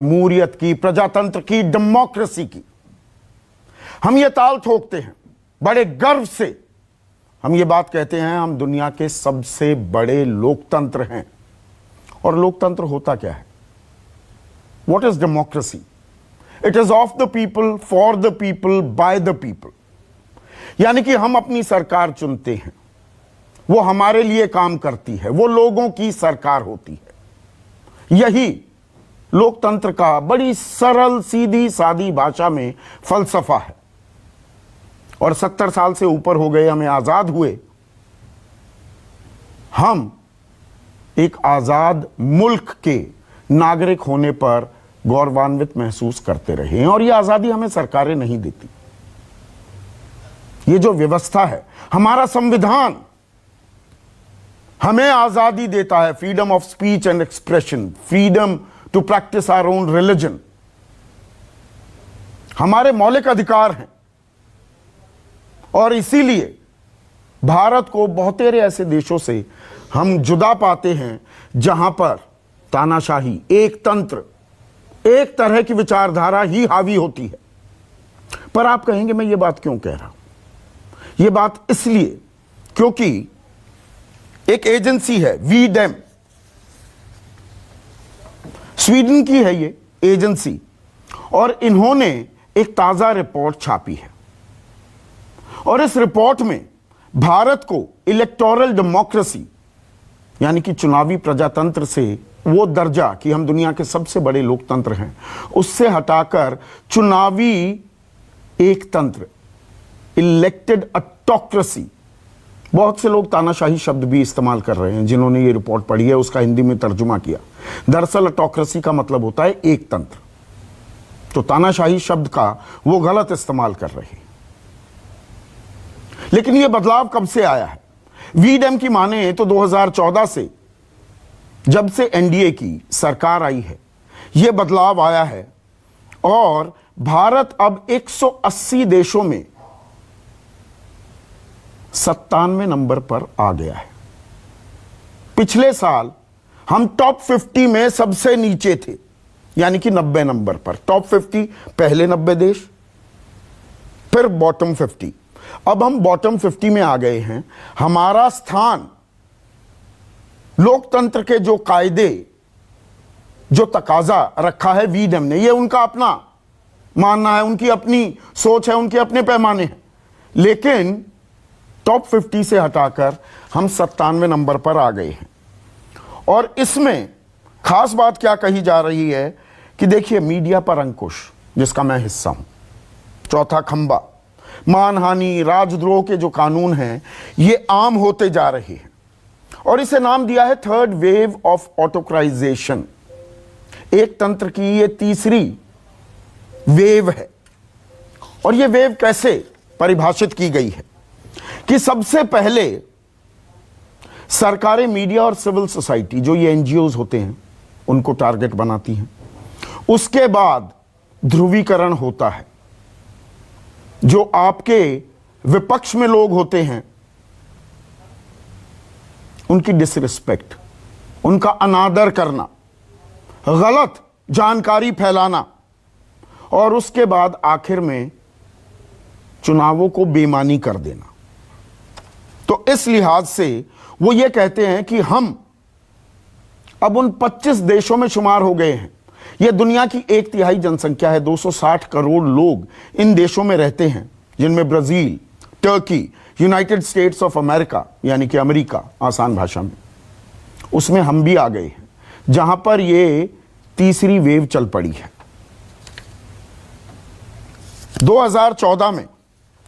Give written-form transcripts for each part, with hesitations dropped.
जमहूरियत की, प्रजातंत्र की, डेमोक्रेसी की। हम ये ताल ठोकते हैं बड़े गर्व से। हम ये बात कहते हैं हम दुनिया के सबसे बड़े लोकतंत्र हैं। और लोकतंत्र होता क्या है? What is democracy? It is of the people, for the people, by the people. यानी कि हम अपनी सरकार चुनते हैं, वो हमारे लिए काम करती है, वो लोगों की सरकार होती है। यही लोकतंत्र का बड़ी सरल सीधी सादी भाषा में फलसफा है। और 70 साल से ऊपर हो गए हमें आजाद हुए। हम एक आजाद मुल्क के नागरिक होने पर गौरवान्वित महसूस करते रहे हैं। और यह आजादी हमें सरकारें नहीं देती। ये जो व्यवस्था है, हमारा संविधान हमें आजादी देता है। Freedom of speech and expression, freedom to practise our own religion, हमारे मौलिक अधिकार हैं। और इसीलिए भारत को बहुतेरे ऐसे देशों से हम जुदा पाते हैं जहां पर तानाशाही, एक तंत्र, एक तरह की विचारधारा ही हावी होती है। पर आप कहेंगे मैं ये बात क्यों कह रहा हूं? ये बात इसलिए क्योंकि एक एजेंसी है वीडेम, स्वीडन की है ये एजेंसी, और इन्होंने एक ताजा रिपोर्ट छापी है। और इस रिपोर्ट में भारत को इलेक्टोरल डेमोक्रेसी यानी कि चुनावी प्रजातंत्र से वो दर्जा कि हम दुनिया के सबसे बड़े लोकतंत्र हैं, उससे हटाकर चुनावी एक तंत्र, इलेक्टेड ऑटोक्रेसी, बहुत से लोग तानाशाही शब्द भी इस्तेमाल कर रहे हैं। जिन्होंने ये रिपोर्ट पढ़ी है उसका हिंदी में तर्जुमा किया। दरअसल ऑटोक्रेसी का मतलब होता है एक तंत्र, तो तानाशाही शब्द का वो गलत इस्तेमाल कर रहे हैं। लेकिन ये बदलाव कब से आया है? वीडेम की माने तो 2014 से, जब से एनडीए की सरकार आई है, यह बदलाव आया है। और भारत अब 180 देशों में 97 नंबर पर आ गया है। पिछले साल हम टॉप 50 में सबसे नीचे थे, यानी कि 90 नंबर पर। टॉप 50 पहले 90 देश, फिर बॉटम 50। अब हम बॉटम 50 में आ गए हैं। हमारा स्थान लोकतंत्र के जो कायदे, जो तकाजा रखा है वीडेम ने, यह उनका अपना मानना है, उनकी अपनी सोच है, उनके अपने पैमाने हैं। लेकिन टॉप 50 से हटाकर हम 97 नंबर पर आ गए हैं। और इसमें खास बात क्या कही जा रही है कि देखिए, मीडिया पर अंकुश, जिसका मैं हिस्सा हूं, चौथा खंबा, मानहानि, राजद्रोह के जो कानून हैं, ये आम होते जा रहे हैं। और इसे नाम दिया है थर्ड वेव ऑफ ऑटोक्राइजेशन। एक तंत्र की ये तीसरी वेव है। और ये वेव कैसे परिभाषित की गई है कि सबसे पहले सरकारें मीडिया और सिविल सोसाइटी, जो ये एनजीओज होते हैं, उनको टारगेट बनाती हैं। उसके बाद ध्रुवीकरण होता है। जो आपके विपक्ष में लोग होते हैं, उनकी डिसरिस्पेक्ट, उनका अनादर करना, गलत जानकारी फैलाना, और उसके बाद आखिर में चुनावों को बेईमानी कर देना। तो इस लिहाज से वो ये कहते हैं कि हम अब उन 25 देशों में शुमार हो गए हैं। यह दुनिया की 1/3 जनसंख्या है। 260 करोड़ लोग इन देशों में रहते हैं, जिनमें Brazil, Turkey, United states of America यानी कि अमेरिका आसान भाषा में, उसमें हम भी आ गए हैं, जहां पर यह तीसरी वेव चल पड़ी है। 2014 में,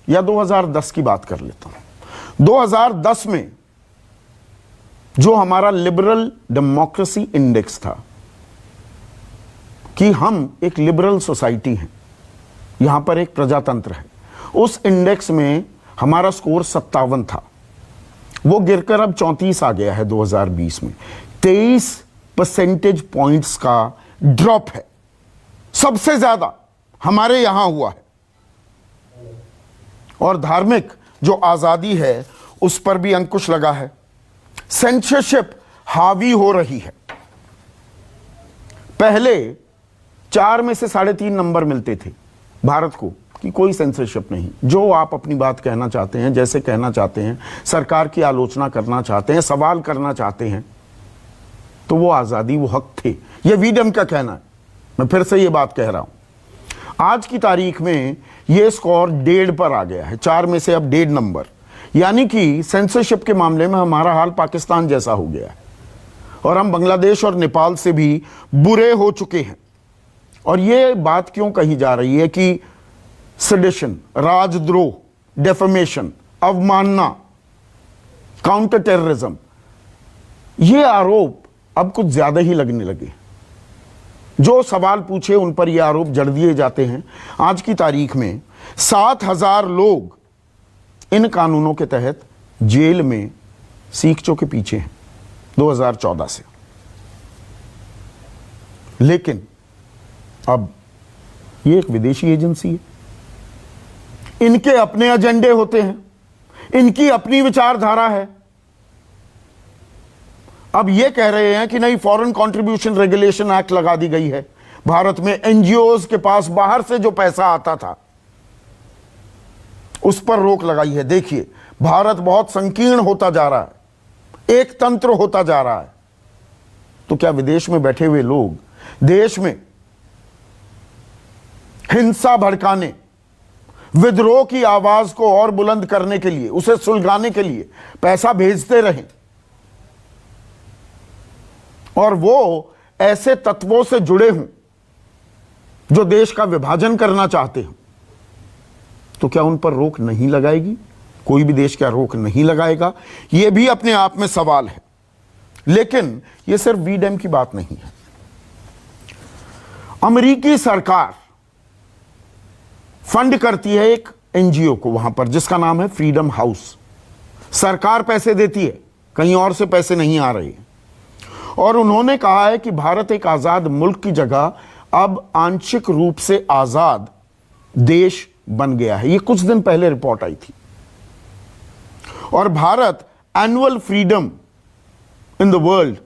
या 2010 की बात कर लेता हूं, 2010 में जो हमारा लिबरल डेमोक्रेसी इंडेक्स था, कि हम एक लिबरल सोसाइटी हैं, यहां पर एक प्रजातंत्र है, उस इंडेक्स में हमारा स्कोर 57 था। वो गिरकर अब 34 आ गया है 2020 में। 23 परसेंटेज पॉइंट्स का ड्रॉप है। सबसे ज्यादा हमारे यहां हुआ है। और धार्मिक जो आजादी है, उस पर भी अंकुश लगा है। सेंसरशिप हावी हो रही है। पहले 4 में से 3.5 नंबर मिलते थे भारत को कि कोई सेंसरशिप नहीं, जो आप अपनी बात कहना चाहते हैं, जैसे कहना चाहते हैं, सरकार की आलोचना करना चाहते हैं, सवाल करना चाहते हैं, तो वो आज़ादी, वो हक थे। ये वीडम का कहना है, मैं फिर से ये बात कह रहा हूं। आज की तारीख में ये स्कोर 1.5 पर आ गया है, 4 में से अब 1.5 नंबर, यानी कि सेंसरशिप के मामले में हमारा हाल पाकिस्तान जैसा हो गया है और हम बांग्लादेश और नेपाल से भी बुरे हो चुके हैं। और ये बात क्यों कही जा रही है कि सेडिशन, राजद्रोह, डेफेमेशन, अवमानना, काउंटर टेररिज्म, ये आरोप अब कुछ ज्यादा ही लगने लगे। जो सवाल पूछे उन पर ये आरोप जड़ दिए जाते हैं। आज की तारीख में 7,000 लोग इन कानूनों के तहत जेल में सीखचों के पीछे हैं 2014 से। लेकिन अब ये एक विदेशी एजेंसी है, इनके अपने एजेंडे होते हैं, इनकी अपनी विचारधारा है। अब ये कह रहे हैं कि नहीं, फॉरेन कंट्रीब्यूशन रेगुलेशन एक्ट लगा दी गई है भारत में, एनजीओज के पास बाहर से जो पैसा आता था उस पर रोक लगाई है। देखिए, भारत बहुत संकीर्ण होता जा रहा है, एक तंत्र होता जा रहा है। तो क्या विदेश में बैठे हुए लोग देश में हिंसा भड़काने, विद्रोह की आवाज को और बुलंद करने के लिए, उसे सुलगाने के लिए पैसा भेजते रहें और वो ऐसे तत्वों से जुड़े हों जो देश का विभाजन करना चाहते हो, तो क्या उन पर रोक नहीं लगाएगी? कोई भी देश क्या रोक नहीं लगाएगा? यह भी अपने आप में सवाल है। लेकिन यह सिर्फ वीडम की बात नहीं है। अमेरिकी सरकार फंड करती है एक एनजीओ को वहां पर, जिसका नाम है फ्रीडम हाउस। सरकार पैसे देती है, कहीं और से पैसे नहीं आ रहे। और उन्होंने कहा है कि भारत एक आजाद मुल्क की जगह अब आंशिक रूप से आजाद देश बन गया है। ये कुछ दिन पहले रिपोर्ट आई थी। और Bharat annual freedom in the world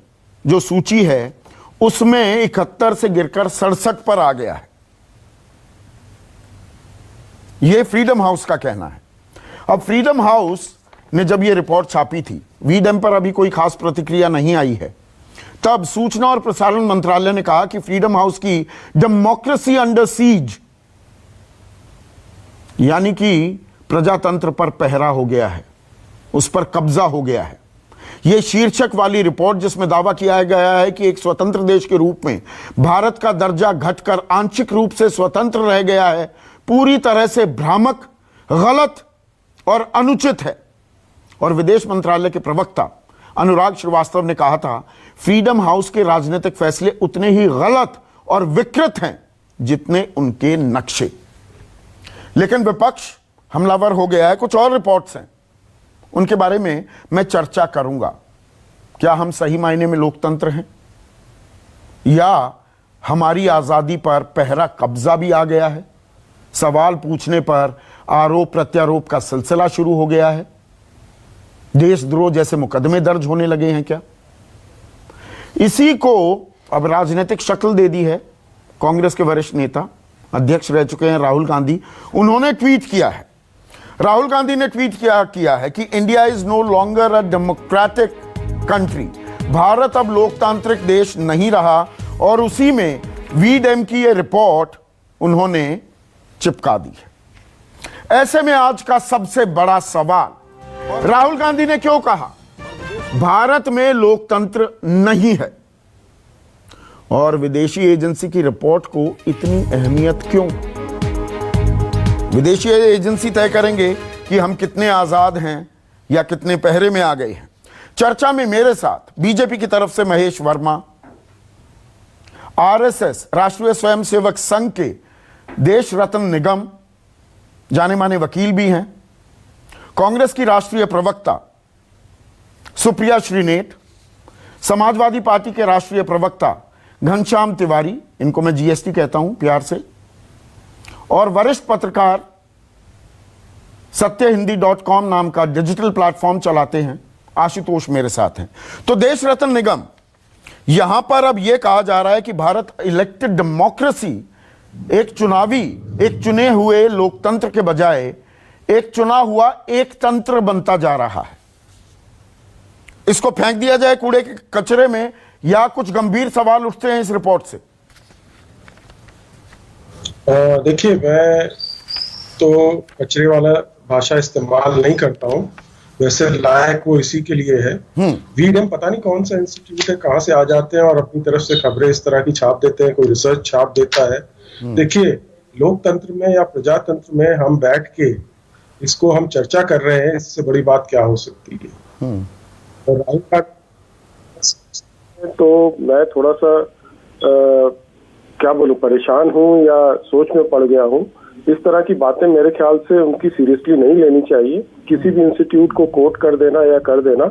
जो सूची है उसमें 71 से गिरकर 67 पर आ गया है। यह फ्रीडम हाउस का कहना है। अब फ्रीडम हाउस ने जब यह रिपोर्ट छापी थी, वीडम पर अभी कोई खास प्रतिक्रिया नहीं आई है, तब सूचना और प्रसारण मंत्रालय ने कहा कि फ्रीडम हाउस की डेमोक्रेसी अंडर सीज, यानी कि प्रजातंत्र पर पहरा हो गया है, उस पर कब्जा हो गया है। यह शीर्षक वाली रिपोर्ट जिसमें दावा किया गया है कि एक स्वतंत्र देश के रूप में भारत का दर्जा घटकर आंशिक रूप से स्वतंत्र रह गया है, पूरी तरह से भ्रामक, गलत और अनुचित है। और विदेश मंत्रालय के प्रवक्ता अनुराग श्रीवास्तव ने कहा था, फ्रीडम हाउस के राजनीतिक फैसले उतने ही गलत और विकृत हैं जितने उनके नक्शे। लेकिन विपक्ष हमलावर हो गया है। कुछ और रिपोर्ट्स हैं, उनके बारे में मैं चर्चा करूंगा। क्या हम सही मायने में लोकतंत्र हैं या हमारी आजादी पर पहरा कब्जा भी आ गया है? सवाल पूछने पर आरोप प्रत्यारोप का सिलसिला शुरू हो गया है। देशद्रोह जैसे मुकदमे दर्ज होने लगे हैं क्या? इसी को अब राजनीतिक शक्ल दे दी है कांग्रेस के वरिष्ठ नेता, अध्यक्ष रह चुके हैं राहुल गांधी। उन्होंने ट्वीट किया है, राहुल गांधी ने ट्वीट किया है कि India is no longer a democratic country. भारत अब लोकतांत्रिक देश नहीं रहा। और उसी में वीडम की यह रिपोर्ट उन्होंने चिपका दी है। ऐसे में आज का सबसे बड़ा सवाल, राहुल गांधी ने क्यों कहा भारत में लोकतंत्र नहीं है और विदेशी एजेंसी की रिपोर्ट को इतनी अहमियत क्यों? विदेशी एजेंसी तय करेंगे कि हम कितने आजाद हैं या कितने पहरे में आ गए हैं। चर्चा में मेरे साथ बीजेपी की तरफ से महेश वर्मा, आरएसएस राष्ट्रीय स्वयंसेवक संघ के देश रत्न निगम, जाने माने वकील भी हैं, कांग्रेस की राष्ट्रीय प्रवक्ता सुप्रिया श्रीनेत, समाजवादी पार्टी के राष्ट्रीय प्रवक्ता घनश्याम तिवारी, इनको मैं जीएसटी कहता हूं प्यार से, और वरिष्ठ पत्रकार सत्यहिंदी.com नाम का डिजिटल प्लेटफॉर्म चलाते हैं आशुतोष मेरे साथ हैं। तो देश रत्न निगम यहां पर अब यह कहा जा रहा है कि भारत इलेक्टेड डेमोक्रेसी, एक चुने हुए लोकतंत्र के बजाय एक चुना हुआ एक तंत्र बनता जा रहा है। इसको फेंक दिया जाए कूड़े के कचरे में, या कुछ गंभीर सवाल उठते हैं इस रिपोर्ट से? देखिए, मैं तो कचरे वाला भाषा इस्तेमाल नहीं करता हूं, वैसे लायक वो इसी के लिए है। वीडम पता नहीं कौन सा इंस्टीट्यूट है, कहां से आ जाते हैं और अपनी तरफ से खबरें इस तरह की छाप देते हैं, कोई रिसर्च छाप देता है। देखिए, लोकतंत्र में या प्रजातंत्र में हम बैठ के इसको हम चर्चा कर रहे हैं, इससे बड़ी बात क्या हो सकती है। और राहुल तो मैं थोड़ा सा क्या बोलूं, परेशान हूं या सोच में पड़ गया हूं। इस तरह की बातें मेरे ख्याल से उनकी सीरियसली नहीं लेनी चाहिए, किसी भी इंस्टीट्यूट को कोट कर देना या कर देना।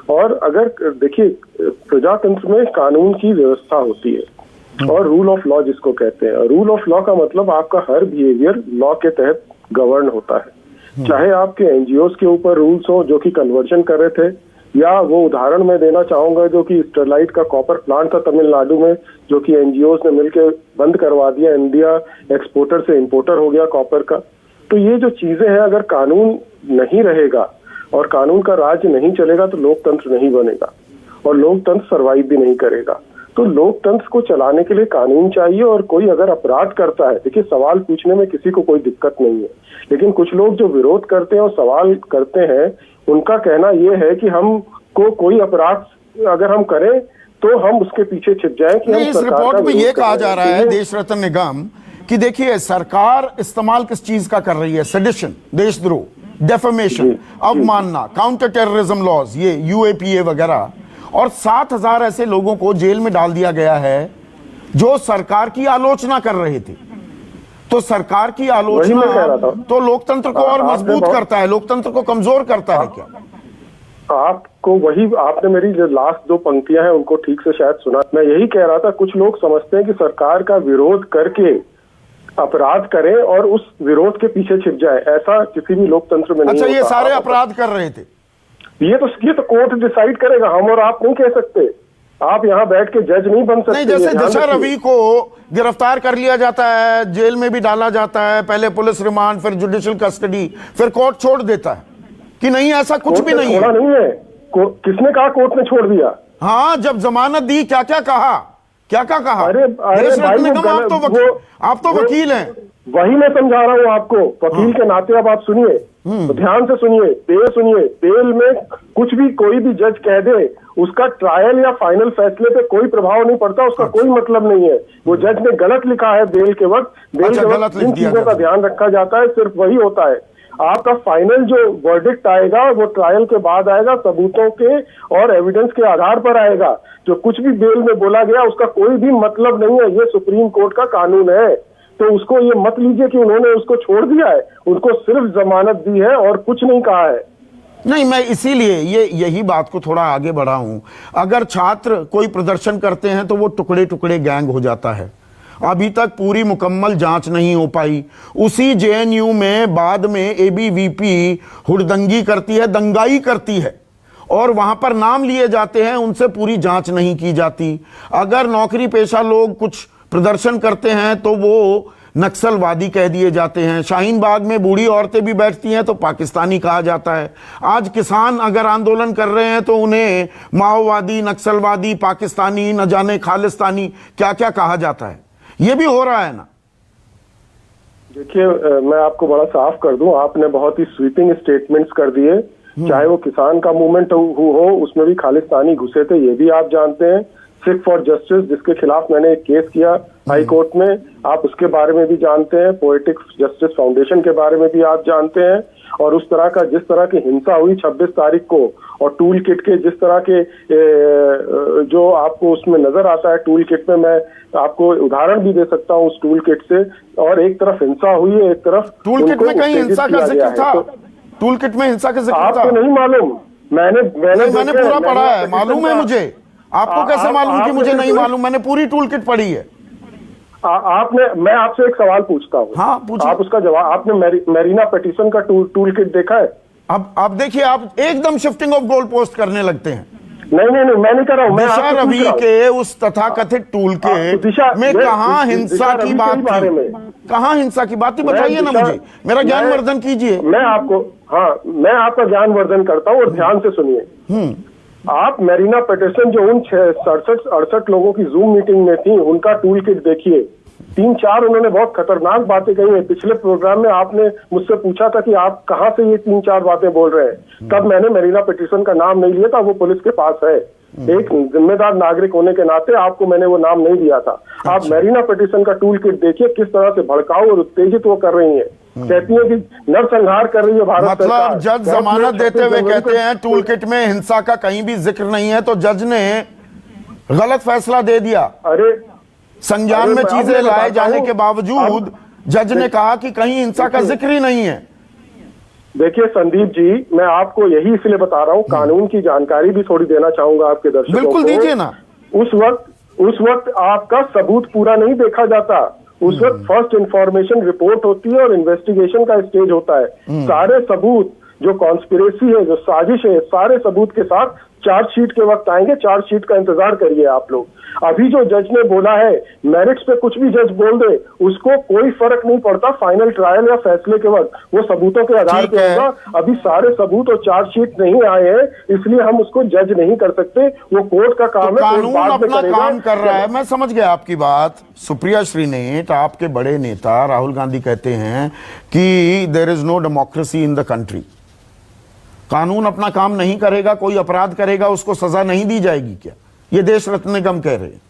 और अगर देखिए, प्रजातंत्र में कानून की व्यवस्था होती है और रूल ऑफ लॉ जिसको कहते हैं। रूल ऑफ लॉ का मतलब आपका हर बिहेवियर लॉ के तहत गवर्न होता है, चाहे आपके एनजीओ के ऊपर रूल्स हो जो कि कन्वर्जन कर रहे थे, या वो उदाहरण मैं देना चाहूंगा जो कि स्टरलाइट का कॉपर प्लांट था तमिलनाडु में, जो कि एनजीओ ने मिलकर बंद करवा दिया। इंडिया एक्सपोर्टर से इंपोर्टर हो गया कॉपर का। तो ये जो चीजें हैं, अगर कानून नहीं रहेगा और कानून का राज्य नहीं चलेगा तो लोकतंत्र नहीं बनेगा और लोकतंत्र सर्वाइव भी नहीं करेगा। तो लोकतंत्र को चलाने के लिए कानून चाहिए। और कोई अगर अपराध करता है, देखिए सवाल पूछने में किसी को कोई दिक्कत नहीं है, लेकिन कुछ लोग जो विरोध करते हैं और सवाल करते हैं, उनका कहना यह है कि हमको कोई अपराध अगर हम करें तो हम उसके पीछे छिप जाएं कि हम इस रिपोर्ट में यह कहा जा रहा है देश रत्न निगम कि देखिए सरकार इस्तेमाल किस चीज का कर रही है, सेडिशन, देशद्रोह, डेफेमेशन, अवमानना, काउंटर टेररिज्म लॉज, ये यूएपीए वगैरह, और 7,000 ऐसे लोगों को जेल में डाल दिया गया है जो सरकार की आलोचना कर रहे थे। तो सरकार की आलोचना तो लोकतंत्र को और मजबूत करता है, लोकतंत्र को कमजोर करता है क्या? आपको वही, आपने मेरी जो लास्ट 2 पंक्तियां हैं उनको ठीक से शायद सुना। मैं यही कह रहा था, कुछ लोग समझते हैं कि सरकार का विरोध करके अपराध करें और उस विरोध के पीछे छिप जाए। ऐसा किसी भी लोकतंत्र में नहीं होता। ये सारे अपराध कर रहे थे, ये तो कोर्ट डिसाइड करेगा, हम और आप नहीं कह सकते। आप यहाँ बैठ के जज नहीं बन सकते। नहीं, जैसे दिशा रवि को गिरफ्तार कर लिया जाता है, जेल में भी डाला जाता है, पहले पुलिस रिमांड, फिर जुडिशियल कस्टडी, फिर कोर्ट छोड़ देता है कि नहीं ऐसा कुछ भी नहीं है। नहीं है, किसने कहा कोर्ट ने छोड़ दिया? हाँ, जब जमानत दी क्या क्या कहा? अरे आप तो वकील हैं। वही मैं समझा रहा हूँ आपको, वकील के नाते। अब आप सुनिए, तो ध्यान से सुनिए, बेल में कुछ भी कोई भी जज कह दे, उसका ट्रायल या फाइनल फैसले पे कोई प्रभाव नहीं पड़ता, उसका कोई मतलब नहीं है। वो जज ने गलत लिखा है बेल के वक्त, जिन चीजों का ध्यान रखा जाता है सिर्फ वही होता है। आपका फाइनल जो वर्डिक्ट आएगा वो ट्रायल के बाद आएगा, सबूतों के और एविडेंस के आधार पर आएगा। जो कुछ भी बेल में बोला गया उसका कोई भी मतलब नहीं है। ये सुप्रीम कोर्ट का कानून है, तो उसको ये मत लीजिए कि उन्होंने उसको छोड़ दिया है, उनको सिर्फ जमानत दी है और कुछ नहीं कहा है। नहीं, मैं इसीलिए यही बात को थोड़ा आगे बढ़ा हूं। अगर छात्र कोई प्रदर्शन करते हैं तो वो टुकड़े टुकड़े गैंग हो जाता है। अभी तक पूरी मुकम्मल जांच नहीं हो पाई। उसी जेएनयू में बाद में एबीवीपी हुड़दंगी करती है, दंगाई करती है, और वहां पर नाम लिए जाते हैं, उनसे पूरी जांच नहीं की जाती। अगर नौकरी पेशा लोग कुछ प्रदर्शन करते हैं तो वो नक्सलवादी कह दिए जाते हैं। शाहीन बाग में बूढ़ी औरतें भी बैठती हैं तो पाकिस्तानी कहा जाता है। आज किसान अगर आंदोलन कर रहे हैं तो उन्हें माओवादी, नक्सलवादी, पाकिस्तानी, न जाने खालिस्तानी क्या क्या कहा जाता है। ये भी हो रहा है ना। देखिए, मैं आपको बड़ा साफ कर दूं, आपने बहुत ही स्वीपिंग स्टेटमेंट्स कर दिए। चाहे वो किसान का मूवमेंट हो, उसमें भी खालिस्तानी घुसे थे, ये भी आप जानते हैं। सिख फॉर जस्टिस, जिसके खिलाफ मैंने एक केस किया हाई कोर्ट में, आप उसके बारे में भी जानते हैं। पोएटिक जस्टिस फाउंडेशन के बारे में भी आप जानते हैं। और उस तरह का, जिस तरह की हिंसा हुई 26 तारीख को, और टूल किट के जिस तरह के जो आपको उसमें नजर आता है, टूल किट में मैं आपको उदाहरण भी दे सकता हूँ उस टूल किट से। और एक तरफ हिंसा हुई है, एक तरफ टूल किट में कहीं हिंसा का जिक्र था? टूल किट में हिंसा का जिक्र था? आपको नहीं मालूम? मैंने पूरा पढ़ा है, मालूम है मुझे। आपको कैसे मालूम कि मुझे नहीं मालूम? मैंने पूरी टूल किट पढ़ी है। मैं आपसे एक सवाल पूछता हूँ। हाँ, पूछिए। आप उसका जवाब, आपने मेरीना पेटिसन का टूल किट देखा है? अब देखिए, आप एकदम शिफ्टिंग ऑफ गोल पोस्ट करने लगते हैं। नहीं, मैं नहीं कर रहा हूँ, मैं दिशा आपसे पूछ रवि रहा हूँ। के उस तथाकथित टूल के में कहाँ हिंसा की बात बारे थी? में कहाँ हिंसा की बात थी, बताइए ना मुझे, मेरा ज्ञानवर्धन कीजिए। मैं आपका ज्ञानवर्धन करता हूँ और ध्यान से सुनिए। आप मेरीना पेटिसन जो उन 67-68 लोगों की जूम मीटिंग में थी, उनका टूल किट देखिए। 3-4 उन्होंने बहुत खतरनाक बातें कही है। पिछले प्रोग्राम में आपने मुझसे पूछा था कि आप कहां से ये 3-4 बातें बोल रहे हैं, तब मैंने मेरीना पेटिसन का नाम नहीं लिया था, वो पुलिस के पास है। एक जिम्मेदार नागरिक होने के नाते आपको मैंने वो नाम नहीं दिया था। आप मेरीना पेटिसन का टूल किट देखिए, किस तरह से भड़काऊ और उत्तेजित वो कर रही है। कहती है कि नरसंहार कर रही है भारत सरकार। मतलब जज जमानत देते हुए कहते हैं टूल किट में हिंसा का कहीं भी जिक्र नहीं है, तो जज ने गलत फैसला दे दिया। अरे संज्ञान में चीजें लाए जाने के बावजूद जज ने कहा कि कहीं हिंसा का जिक्र ही नहीं है। देखिए संदीप जी, मैं आपको यही इसलिए बता रहा हूँ, कानून की जानकारी भी थोड़ी देना चाहूंगा आपके दर्शकों को। बिल्कुल दीजिए ना। उस वक्त आपका सबूत पूरा नहीं देखा जाता। उस वक्त फर्स्ट इंफॉर्मेशन रिपोर्ट होती है और इन्वेस्टिगेशन का स्टेज होता है। सारे सबूत जो कॉन्स्पिरेसी है, जो साजिश है, सारे सबूत के साथ चार्जशीट के वक्त आएंगे। चार्जशीट का इंतजार करिए आप लोग। अभी जो जज ने बोला है, मेरिट्स पे कुछ भी जज बोल दे, उसको कोई फर्क नहीं पड़ता फाइनल ट्रायल या फैसले के वक्त, वो सबूतों के आधार पे होगा। अभी सारे सबूत और चार्जशीट नहीं आए हैं, इसलिए हम उसको जज नहीं कर सकते। वो कोर्ट का काम तो है, कानून अपना काम कर रहा है। मैं समझ गया आपकी बात। सुप्रिया श्रीनेत, आपके बड़े नेता राहुल गांधी कहते हैं कि there is no democracy in the country. कानून अपना काम नहीं करेगा, कोई अपराध करेगा उसको सजा नहीं दी जाएगी क्या? ये देश रत्न निगम कह रहे हैं।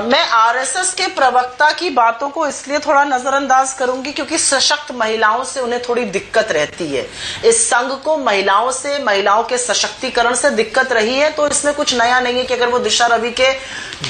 मैं आरएसएस के प्रवक्ता की बातों को इसलिए थोड़ा नजरअंदाज करूंगी क्योंकि सशक्त महिलाओं से उन्हें थोड़ी दिक्कत रहती है। इस संघ को महिलाओं से, महिलाओं के सशक्तिकरण से दिक्कत रही है, तो इसमें कुछ नया नहीं है कि अगर वो दिशा रवि के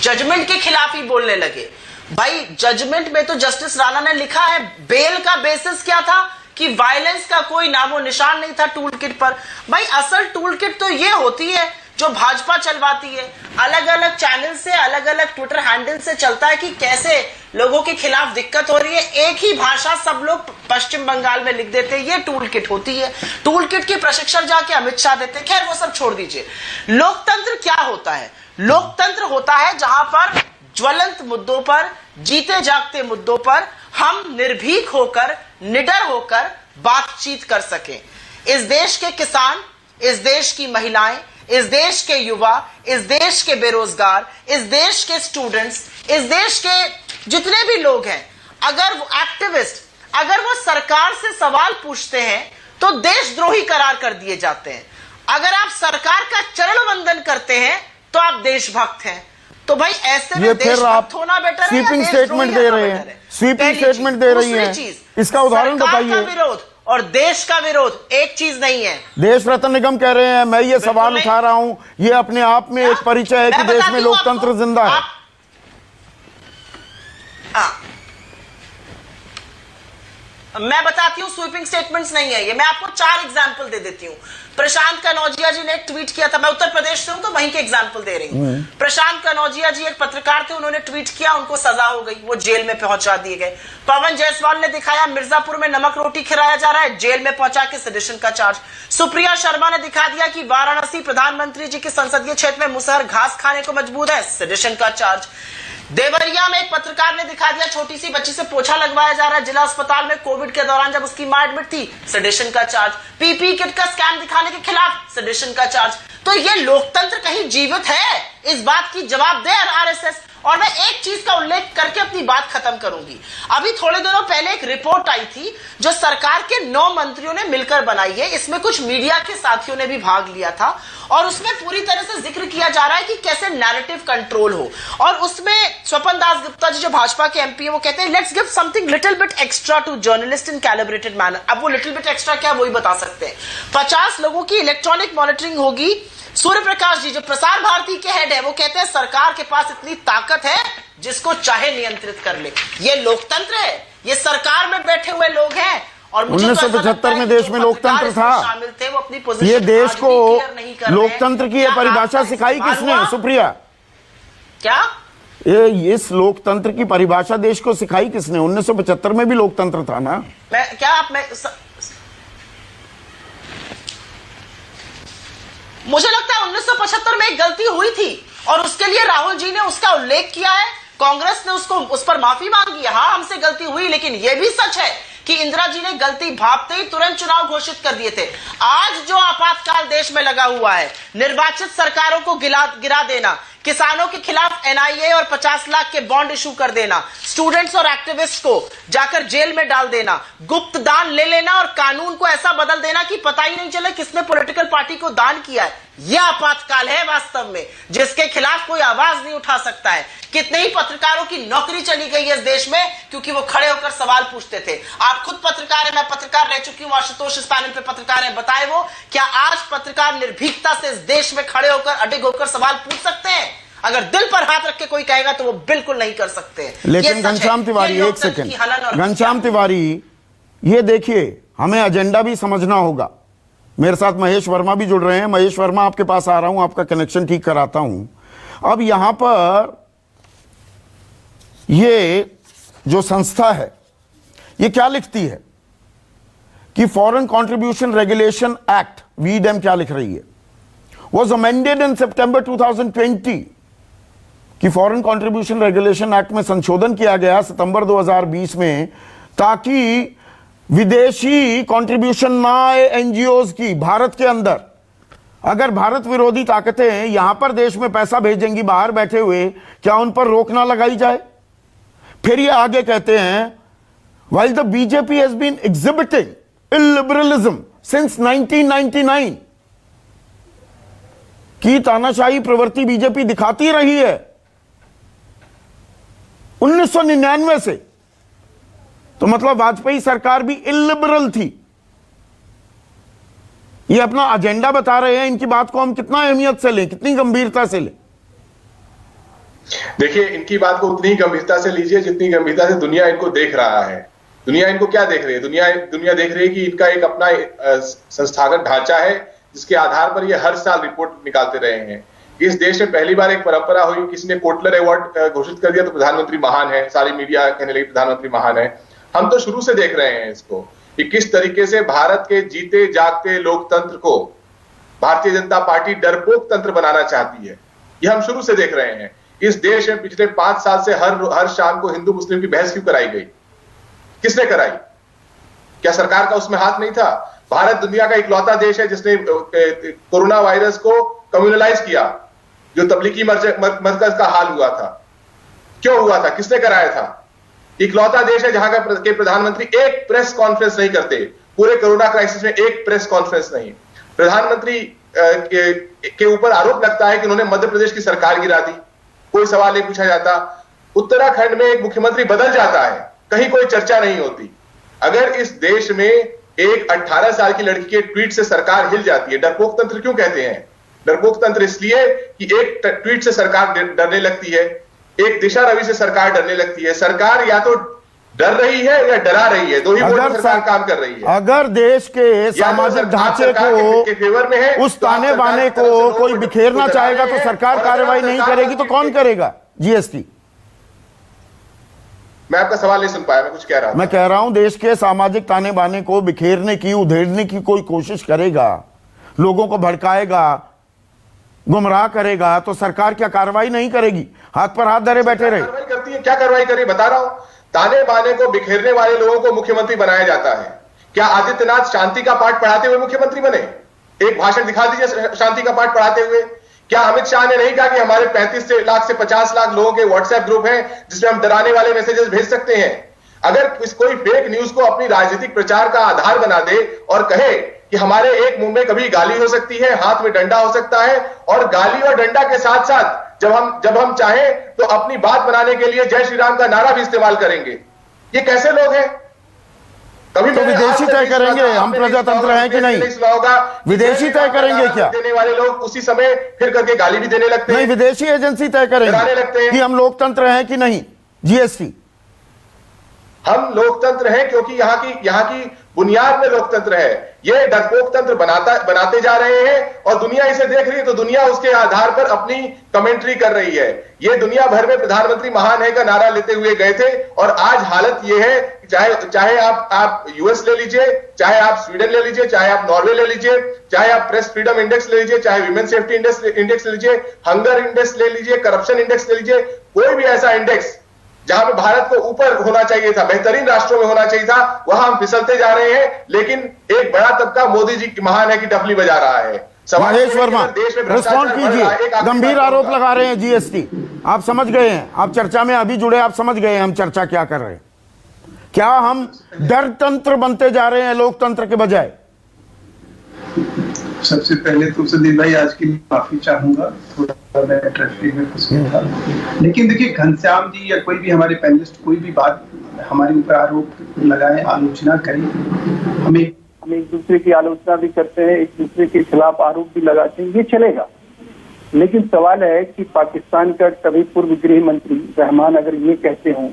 जजमेंट के खिलाफ ही बोलने लगे। भाई जजमेंट में तो जस्टिस राणा ने लिखा है, बेल का बेसिस क्या था कि वायलेंस का कोई नामो निशान नहीं था टूल किट पर। भाई असल टूल किट तो ये होती है जो भाजपा चलवाती है, अलग अलग चैनल से, अलग अलग ट्विटर हैंडल से चलता है कि कैसे लोगों के खिलाफ दिक्कत हो रही है। एक ही भाषा सब लोग पश्चिम बंगाल में लिख देते हैं, ये टूल किट होती है। टूल किट के प्रशिक्षण जाके अमित शाह देते हैं। खैर वो सब छोड़ दीजिए। लोकतंत्र क्या होता है? लोकतंत्र होता है जहां पर ज्वलंत मुद्दों पर, जीते जागते मुद्दों पर हम निर्भीक होकर, निडर होकर बातचीत कर सकें। इस देश के किसान, इस देश की महिलाएं, इस देश के युवा, इस देश के बेरोजगार, इस देश के स्टूडेंट्स, इस देश के जितने भी लोग हैं, अगर वो एक्टिविस्ट, अगर वो सरकार से सवाल पूछते हैं तो देशद्रोही करार कर दिए जाते हैं। अगर आप सरकार का चरण वंदन करते हैं तो आप देशभक्त हैं। तो भाई ऐसे में देशभक्त होना बेटर है, स्वीपिंग स्टेटमेंट दे रहे हैं, स्वीपिंग स्टेटमेंट दे रही हैं। इसका उदाहरण बताइए। विरोध और देश का विरोध एक चीज नहीं है। देश रत्न निगम कह रहे हैं, मैं ये सवाल उठा रहा हूं, ये अपने आप में एक परिचय है कि देश में लोकतंत्र जिंदा है। मैं बताती हूं, स्वीपिंग स्टेटमेंट्स नहीं है ये। मैं आपको 4 एग्जांपल दे देती हूं। प्रशांत कनौजिया जी ने एक ट्वीट किया था, मैं उत्तर प्रदेश से हूं तो वहीं के एग्जांपल दे रही हूं। प्रशांत कनौजिया जी एक पत्रकार थे, उन्होंने ट्वीट किया, उनको सजा हो गई, वो जेल में पहुंचा दिए गए। पवन जायसवाल ने दिखाया मिर्जापुर में नमक रोटी खिलाया जा रहा है, जेल में पहुंचा के सेडिशन का चार्ज। सुप्रिया शर्मा ने दिखा दिया कि वाराणसी प्रधानमंत्री जी के संसदीय क्षेत्र में मुसहर घास खाने को मजबूर है, सेडिशन का चार्ज। देवरिया में एक पत्रकार ने दिखा दिया छोटी सी बच्ची से पोछा लगवाया जा रहा है जिला अस्पताल में कोविड के दौरान जब उसकी मां एडमिट थी, सेडिशन का चार्ज। पीपी किट का स्कैम दिखाने के खिलाफ सेडिशन का चार्ज। तो ये लोकतंत्र कहीं जीवित है? इस बात की जवाब दे आरएसएस। और मैं एक चीज का उल्लेख करके अपनी बात खत्म करूंगी। अभी थोड़े दिनों पहले एक रिपोर्ट आई थी जो सरकार के 9 मंत्रियों ने मिलकर बनाई है, इसमें कुछ मीडिया के साथियों ने भी भाग लिया था, और उसमें पूरी तरह से जिक्र किया जा रहा है कि कैसे नैरेटिव कंट्रोल हो। और उसमें स्वपन दास गुप्ता जी जो भाजपा के एमपी है, वो कहते हैं let's give something little bit extra to journalist in calibrated manner. अब वो लिटिल बिट एक्स्ट्रा क्या, वही बता सकते हैं। 50 लोगों की इलेक्ट्रॉनिक मॉनिटरिंग होगी। सूर्य प्रकाश जी जो प्रसार भारती के हेड है, वो कहते हैं सरकार के पास इतनी ताकत है जिसको चाहे नियंत्रित कर ले। ये लोकतंत्र है, ये सरकार में बैठे हुए लोग हैं। और 1975 में देश में लोकतंत्र था, शामिल थे, वो अपनी पोजीशन ये देश को लोकतंत्र की ये परिभाषा सिखाई किसने? सुप्रिया, क्या ये इस लोकतंत्र की परिभाषा देश को सिखाई किसने? 1975 में भी लोकतंत्र था ना। मुझे लगता है 1975 में एक गलती हुई थी और उसके लिए राहुल जी ने उसका उल्लेख किया है, कांग्रेस ने उस पर माफी मांगी है। हाँ, हमसे गलती हुई, लेकिन यह भी सच है कि इंदिरा जी ने गलती भांपते ही तुरंत चुनाव घोषित कर दिए थे। आज जो आपातकाल देश में लगा हुआ है, निर्वाचित सरकारों को गिरा देना, किसानों के खिलाफ एनआईए और 50 लाख के बॉन्ड इशू कर देना, स्टूडेंट्स और एक्टिविस्ट को जाकर जेल में डाल देना, गुप्त दान ले लेना और कानून को ऐसा बदल देना कि पता ही नहीं चले किसने पॉलिटिकल पार्टी को दान किया है, यह आपातकाल है वास्तव में, जिसके खिलाफ कोई आवाज नहीं उठा सकता है। कितने ही पत्रकारों की नौकरी चली गई है इस देश में क्योंकि वो खड़े होकर सवाल पूछते थे। आप खुद पत्रकार हैं, मैं पत्रकार रह चुकी हूं, आशुतोष इस पैनल पे पत्रकार हैं, बताए वो क्या आज पत्रकार निर्भीकता से इस देश में खड़े होकर अडिग होकर सवाल पूछ सकते हैं? अगर दिल पर हाथ रख के कोई कहेगा तो वो बिल्कुल नहीं कर सकते। लेकिन घनश्याम तिवारी, एक सेकंड, घनश्याम तिवारी, ये देखिए, हमें एजेंडा भी समझना होगा। मेरे साथ महेश वर्मा भी जुड़ रहे हैं। महेश वर्मा, आपके पास आ रहा हूं, आपका कनेक्शन ठीक कराता हूं। अब यहां पर ये जो संस्था है ये क्या लिखती है कि foreign contribution regulation act, VDM क्या लिख रही है, वाज अमेंडेड इन सितंबर 2020 कि फॉरेन कंट्रीब्यूशन रेगुलेशन एक्ट में संशोधन किया गया सितंबर 2020 में, ताकि विदेशी कंट्रीब्यूशन ना आए एनजीओज की भारत के अंदर। अगर भारत विरोधी ताकतें यहां पर देश में पैसा भेजेंगी बाहर बैठे हुए, क्या उन पर रोक ना लगाई जाए? फिर ये आगे कहते हैं, while the BJP has been exhibiting illiberalism since 1999, की तानाशाही प्रवृत्ति बीजेपी दिखाती रही है 1999 से, तो मतलब वाजपेयी सरकार भी इलिबरल थी। ये अपना एजेंडा बता रहे हैं, इनकी बात को हम कितना अहमियत से लें, कितनी गंभीरता से लें? देखिए, इनकी बात को उतनी गंभीरता से लीजिए जितनी गंभीरता से दुनिया इनको देख रहा है। दुनिया इनको क्या देख रही है? दुनिया देख रही है कि इनका एक अपना संस्थागत ढांचा है जिसके आधार पर ये हर साल रिपोर्ट निकालते रहे हैं। इस देश में पहली बार एक परंपरा हुई, किसी ने कोटलर अवार्ड घोषित कर दिया तो प्रधानमंत्री महान है, सारी मीडिया कहने लगी प्रधानमंत्री महान है। हम तो शुरू से देख रहे हैं इसको कि किस तरीके से भारत के जीते जागते लोकतंत्र को भारतीय जनता पार्टी डरपोक तंत्र बनाना चाहती है। ये हम शुरू से देख रहे हैं। इस देश में पिछले 5 साल से हर शाम को हिंदू मुस्लिम की बहस क्यों कराई गई? किसने कराई? क्या सरकार का उसमें हाथ नहीं था? भारत दुनिया का इकलौता देश है जिसने कोरोना वायरस को कम्युनलाइज किया, जो तबलीगी मरकज का हाल हुआ था। क्यों हुआ था? किसने कराया था? इकलौता देश है जहां के प्रधानमंत्री एक प्रेस कॉन्फ्रेंस नहीं करते, पूरे कोरोना क्राइसिस में एक प्रेस कॉन्फ्रेंस नहीं। प्रधानमंत्री के ऊपर आरोप लगता है कि उन्होंने मध्य प्रदेश की सरकार गिरा दी, कोई सवाल नहीं पूछा जाता। उत्तराखंड में एक मुख्यमंत्री बदल जाता है, कहीं कोई चर्चा नहीं होती। अगर इस देश में एक 18 साल की लड़की के ट्वीट से सरकार हिल जाती है, डरपोक तंत्र क्यों कहते हैं? डरपोक तंत्र इसलिए कि एक ट्वीट से सरकार डरने लगती है, एक दिशा रवि से सरकार डरने लगती है। सरकार या तो डर रही है या डरा रही है, दो ही मोड में सरकार काम कर रही है। अगर देश के सामाजिक ढांचे को फेवर में है, उस ताने बाने को कोई बिखेरना चाहेगा तो सरकार कार्रवाई नहीं करेगी तो कौन करेगा? जीएसटी। मैं आपका सवाल नहीं सुन पाया, मैं कुछ कह रहा हूं। मैं कह रहा हूं देश के सामाजिक ताने बाने को बिखेरने की, उधेड़ने की कोई कोशिश करेगा, लोगों को भड़काएगा, गुमराह करेगा, तो सरकार क्या कार्रवाई नहीं करेगी? हाथ पर हाथ धरे बैठे रहे? कार्रवाई करती है। क्या कार्रवाई करी बता रहा हूं। ताने बाने को बिखेरने वाले लोगों को मुख्यमंत्री बनाया जाता है। क्या आदित्यनाथ शांति का पाठ पढ़ाते हुए मुख्यमंत्री बने? एक भाषण दिखा दीजिए शांति का पाठ पढ़ाते हुए। क्या अमित शाह ने नहीं कहा कि हमारे 35 लाख से 50 लाख लोगों के व्हाट्सएप ग्रुप हैं जिसमें हम डराने वाले मैसेजेस भेज सकते हैं? अगर कोई फेक न्यूज को अपनी राजनीतिक प्रचार का आधार बना दे और कहे कि हमारे एक मुंह में कभी गाली हो सकती है, हाथ में डंडा हो सकता है, और गाली और डंडा के साथ साथ जब हम चाहें तो अपनी बात बनाने के लिए जय श्री राम का नारा भी इस्तेमाल करेंगे, ये कैसे लोग हैं? कभी तो विदेशी तय करेंगे हम प्रजातंत्र हैं कि नहीं? विदेशी तय करेंगे क्या? देने वाले लोग उसी समय फिर करके गाली भी देने लगते हैं। नहीं, विदेशी एजेंसी तय करेंगे कि हम लोकतंत्र हैं कि नहीं। जीएसटी, हम लोकतंत्र हैं क्योंकि यहाँ की बुनियाद में लोकतंत्र है। ये डरपोक तंत्र बनाते जा रहे हैं और दुनिया इसे देख रही है, तो दुनिया उसके आधार पर अपनी कमेंट्री कर रही है। ये दुनिया भर में प्रधानमंत्री महान है का नारा लेते हुए गए थे और आज हालत ये है, चाहे आप यूएस ले लीजिए, चाहे आप स्वीडन ले लीजिए, चाहे आप नॉर्वे ले लीजिए, चाहे आप प्रेस फ्रीडम इंडेक्स ले लीजिए, चाहे वीमेन सेफ्टी इंडेक्स ले लीजिए, हंगर इंडेक्स ले लीजिए, करप्शन इंडेक्स ले लीजिए, कोई भी ऐसा इंडेक्स जहां पे भारत को ऊपर होना चाहिए था, बेहतरीन राष्ट्रों में होना चाहिए था, वहां हम फिसलते जा रहे हैं। लेकिन एक बड़ा तबका मोदी जी महान है की डफली बजा रहा है। महेश वर्मा, रिस्पॉन्ड कीजिए। गंभीर आरोप लगा रहे हैं जीएसटी। आप समझ गए हैं, आप चर्चा में अभी जुड़े, आप समझ गए हैं हम चर्चा क्या कर रहे हैं। क्या हम डर तंत्र बनते जा रहे हैं लोकतंत्र के बजाय? सबसे पहले तो संदीप भाई आज के लिए माफी चाहूंगा, थोड़ा मैं ट्रैफिक में फंस गया था। लेकिन देखिए, घनश्याम जी या कोई भी हमारे पैनलिस्ट कोई भी बात हमारे ऊपर आरोप लगाए, आलोचना करें, हम एक दूसरे की आलोचना भी करते हैं, एक दूसरे के खिलाफ आरोप भी लगाते हैं, ये चलेगा। लेकिन सवाल है कि पाकिस्तान का कभी पूर्व गृह मंत्री रहमान अगर ये कहते हों